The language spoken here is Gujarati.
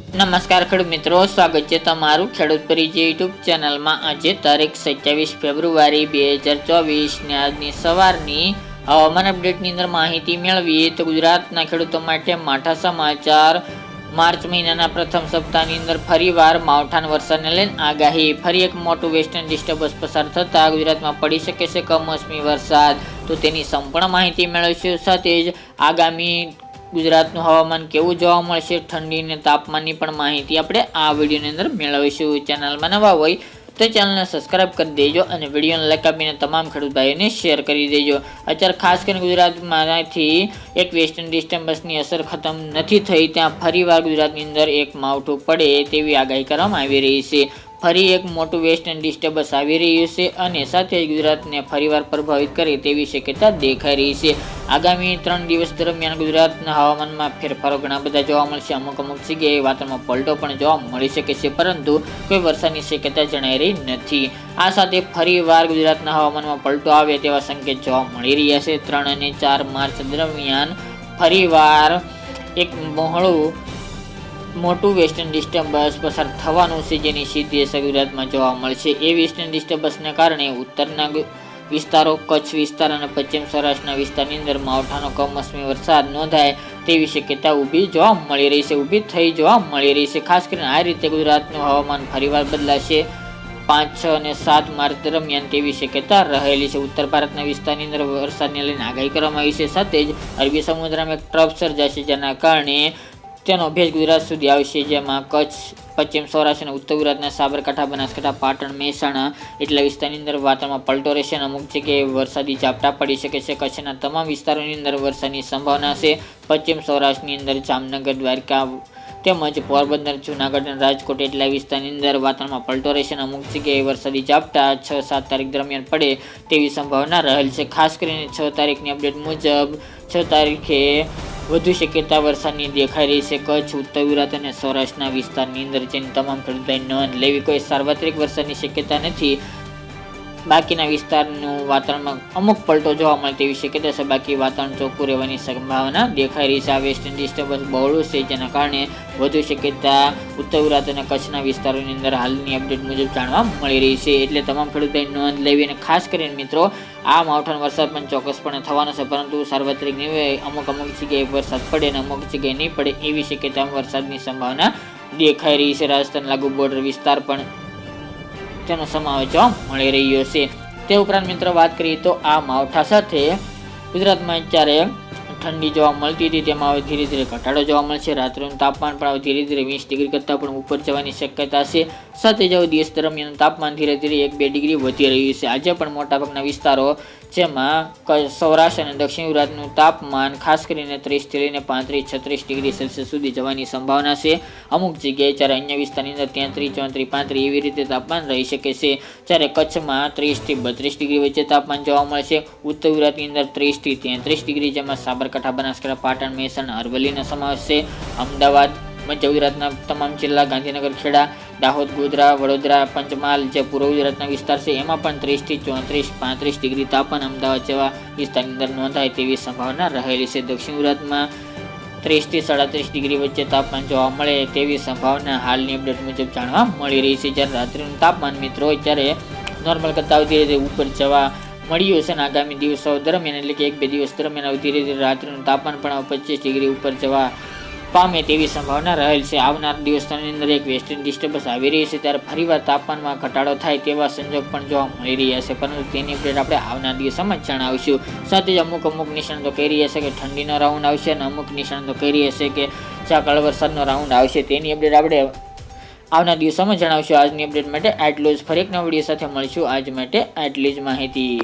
નમસ્કાર ખેડૂત મિત્રો, સ્વાગત છે તમારું ખેડૂત પરિચય યુટ્યુબ ચેનલમાં। આજે તારીખ 27 ફેબ્રુઆરી 2024 ને આજની સવારની હવામાન અપડેટની અંદર માહિતી મેળવીએ તો ગુજરાતના ખેડૂતો માટે માઠા સમાચાર। માર્ચ મહિનાના પ્રથમ સપ્તાહની અંદર ફરીવાર માવઠાના વરસાદને લઈને આગાહી। ફરી એક મોટું વેસ્ટર્ન ડિસ્ટર્બન્સ પસાર થતાં ગુજરાતમાં પડી શકે છે કમોસમી વરસાદ, તો તેની સંપૂર્ણ માહિતી મેળવીશું। સાથે જ આગામી ગુજરાતનું હવામાન કેવું જોવા મળશે, ઠંડી અને તાપમાનની પણ માહિતી આપણે આ વિડીયોની અંદર મેળવીશું। ચેનલમાં નવા હોય તો ચેનલને સબસ્ક્રાઇબ કરી દેજો અને વિડીયોને લાઈક આપીને તમામ ખેડૂત ભાઈઓને શેર કરી દેજો। અત્યારે ખાસ કરીને ગુજરાતમાંથી એક વેસ્ટર્ન ડિસ્ટર્બન્સની અસર ખતમ નથી થઈ, ત્યાં ફરીવાર ગુજરાતની અંદર એક માવઠું પડે તેવી આગાહી કરવામાં આવી રહી છે। ફરી એક મોટું વેસ્ટર્ન ડિસ્ટર્બન્સ આવી રહ્યું છે અને સાથે જ ગુજરાતને ફરીવાર પ્રભાવિત કરે તેવી શક્યતા દેખાઈ રહી છે। આગામી 3 દિવસ દરમિયાન ગુજરાતના હવામાનમાં ફેરફારો ઘણા બધા જોવા મળશે। અમુક જગ્યાએ વાતાવરણમાં પલટો પણ જોવા મળી શકે છે, પરંતુ કોઈ વરસાદની શક્યતા જણાઈ રહી નથી। આ સાથે ફરીવાર ગુજરાતના હવામાનમાં પલટો આવે તેવા સંકેત જોવા મળી રહ્યા છે। 3 અને 4 માર્ચ દરમિયાન ફરીવાર એક મોટું વેસ્ટર્ન ડિસ્ટર્બન્સ પસાર થવાનું છે, જેની સીધી અસર ગુજરાતમાં જોવા મળશે। એ વેસ્ટર્ન ડિસ્ટર્બન્સને કારણે ઉત્તરના વિસ્તારો, કચ્છ વિસ્તાર અને પશ્ચિમ સૌરાષ્ટ્રના વિસ્તારની અંદર માવઠાનો કમોસમી વરસાદ નોંધાય તેવી શક્યતા ઊભી જોવા મળી રહી છે। ખાસ કરીને આ રીતે ગુજરાતનું હવામાન ફરીવાર બદલાશે 5, 6 અને 7 માર્ચ દરમિયાન તેવી શક્યતા રહેલી છે। ઉત્તર ભારતના વિસ્તારની અંદર વરસાદને લઈને આગાહી કરવામાં આવી છે। સાથે જ અરબી સમુદ્રમાં એક ટ્રફ સર્જાશે, જેના કારણે તેનો ભેજ ગુજરાત સુધી આવશે, જેમાં કચ્છ, પશ્ચિમ સૌરાષ્ટ્ર અને ઉત્તર ગુજરાતના સાબરકાંઠા, બનાસકાંઠા, પાટણ, મહેસાણા એટલા વિસ્તારની અંદર વાતાવરણમાં પલટો રહેશે અને અમુક જગ્યાએ વરસાદી ઝાપટા પડી શકે છે। કચ્છના તમામ વિસ્તારોની અંદર વરસાદની સંભાવના છે। પશ્ચિમ સૌરાષ્ટ્રની અંદર જામનગર, દ્વારકા તેમજ પોરબંદર, જૂનાગઢ અને રાજકોટ એટલા વિસ્તારની અંદર વાતાવરણમાં પલટો રહેશે અને અમુક જગ્યાએ વરસાદી ઝાપટા 6-7 તારીખ દરમિયાન પડે તેવી સંભાવના રહેલ છે। ખાસ કરીને 6 તારીખની અપડેટ મુજબ 6 તારીખે વધુ શક્યતા વરસાદની દેખાઈ રહી છે કચ્છ, ઉત્તર ગુજરાત અને સૌરાષ્ટ્રના વિસ્તારની અંદર, જેની તમામ ખેડૂતોએ નોંધ લેવી। કોઈ સાર્વત્રિક વરસાદની શક્યતા નથી। બાકીના વિસ્તારનું વાતાવરણમાં અમુક પલટો જોવા મળે તેવી શક્યતા છે, બાકી વાતાવરણ ચોખ્ખું રહેવાની સંભાવના દેખાઈ રહી છે। આ વેસ્ટર્ન ડિસ્ટર્બન્સ બહોળું છે, જેના કારણે વધુ શક્યતા ઉત્તર ગુજરાત અને કચ્છના વિસ્તારોની અંદર હાલની અપડેટ મુજબ જાણવા મળી રહી છે, એટલે તમામ ખેડૂતોએ નોંધ લેવી। અને ખાસ કરીને મિત્રો, આ માવઠાનો વરસાદ પણ ચોક્કસપણે થવાનો છે, પરંતુ સાર્વત્રિક નહીં, અમુક જગ્યાએ વરસાદ પડે અને અમુક જગ્યાએ નહીં પડે એવી શક્યતા વરસાદની સંભાવના દેખાઈ રહી છે। રાજસ્થાન લાગુ બોર્ડર વિસ્તાર પણ તેનો સમાવેશ જોવા મળી રહ્યો છે। તે ઉપરાંત મિત્રો વાત કરીએ તો આ માવઠા સાથે ગુજરાતમાં અત્યારે ઠંડી જોવા મળતી હતી, તેમાં હવે ધીરે ધીરે ઘટાડો જોવા મળશે। રાત્રિનું તાપમાન પણ હવે ધીરે ધીરે 20 ડિગ્રી કરતાં પણ ઉપર જવાની શક્યતા છે। સાથે જ દિવસ દરમિયાન તાપમાન ધીરે ધીરે 1-2 ડિગ્રી વધી રહ્યું છે। આજે પણ મોટાભાગના વિસ્તારો, જેમાં સૌરાષ્ટ્ર અને દક્ષિણ ગુજરાતનું તાપમાન ખાસ કરીને 30 થી લઈને 35-36 ડિગ્રી સેલ્સિયસ સુધી જવાની સંભાવના છે। અમુક જગ્યાએ જ્યારે અન્ય વિસ્તારની અંદર 33, 34, 35 એવી રીતે તાપમાન રહી શકે છે। જ્યારે કચ્છમાં 30 થી 32 ડિગ્રી વચ્ચે તાપમાન જોવા મળશે। ઉત્તર ગુજરાતની અંદર 30 થી 33 ડિગ્રી, જેમાં સાબરકાંઠા, બનાસકાંઠા, પાટણ, મહેસાણા, અરવલ્લીનો સમાવેશ છે। અમદાવાદ, મધ્ય ગુજરાતના તમામ જિલ્લા, ગાંધીનગર, ખેડા, દાહોદ, ગોધરા, વડોદરા, પંચમહાલ જે પૂર્વ ગુજરાતના વિસ્તાર છે, એમાં પણ 30 થી 34, 35 ડિગ્રી તાપમાન અમદાવાદ જેવા વિસ્તારની અંદર નોંધાય તેવી સંભાવના રહેલી છે। દક્ષિણ ગુજરાતમાં 30 થી 37 ડિગ્રી વચ્ચે તાપમાન જોવા મળે તેવી સંભાવના હાલની અપડેટ મુજબ જાણવા મળી રહી છે। જ્યારે રાત્રિનું તાપમાન મિત્રો અત્યારે નોર્મલ કરતાં ધીરે ધીરે ઉપર જવા મળ્યું છે અને આગામી દિવસો દરમિયાન, એટલે કે 1-2 દિવસ દરમિયાન ધીરે ધીરે રાત્રિનું તાપમાન પણ 25 ડિગ્રી ઉપર જવા પામે તેવી સંભાવના રહેલ છે। આવનાર દિવસોની અંદર એક વેસ્ટર્ન ડિસ્ટર્બન્સ આવી રહી છે, ત્યારે ફરીવાર તાપમાનમાં ઘટાડો થાય તેવા સંજોગ પણ જોવા મળી રહ્યા છે, પરંતુ તેની અપડેટ આપણે આવનાર દિવસોમાં જણાવીશું। સાથે જ અમુક નિષ્ણાતો કહી રહ્યા છે કે ઠંડીનો રાઉન્ડ આવશે અને અમુક નિષ્ણાતો કહી રહ્યા છે કે ઝાકળ વરસાદનો રાઉન્ડ આવશે, તેની અપડેટ આપણે આવનાર દિવસોમાં જણાવીશું। આજની અપડેટ માટે આટલું જ। ફરી એક નવા વિડીયો સાથે મળીશું। આજ માટે આટલી જ માહિતી।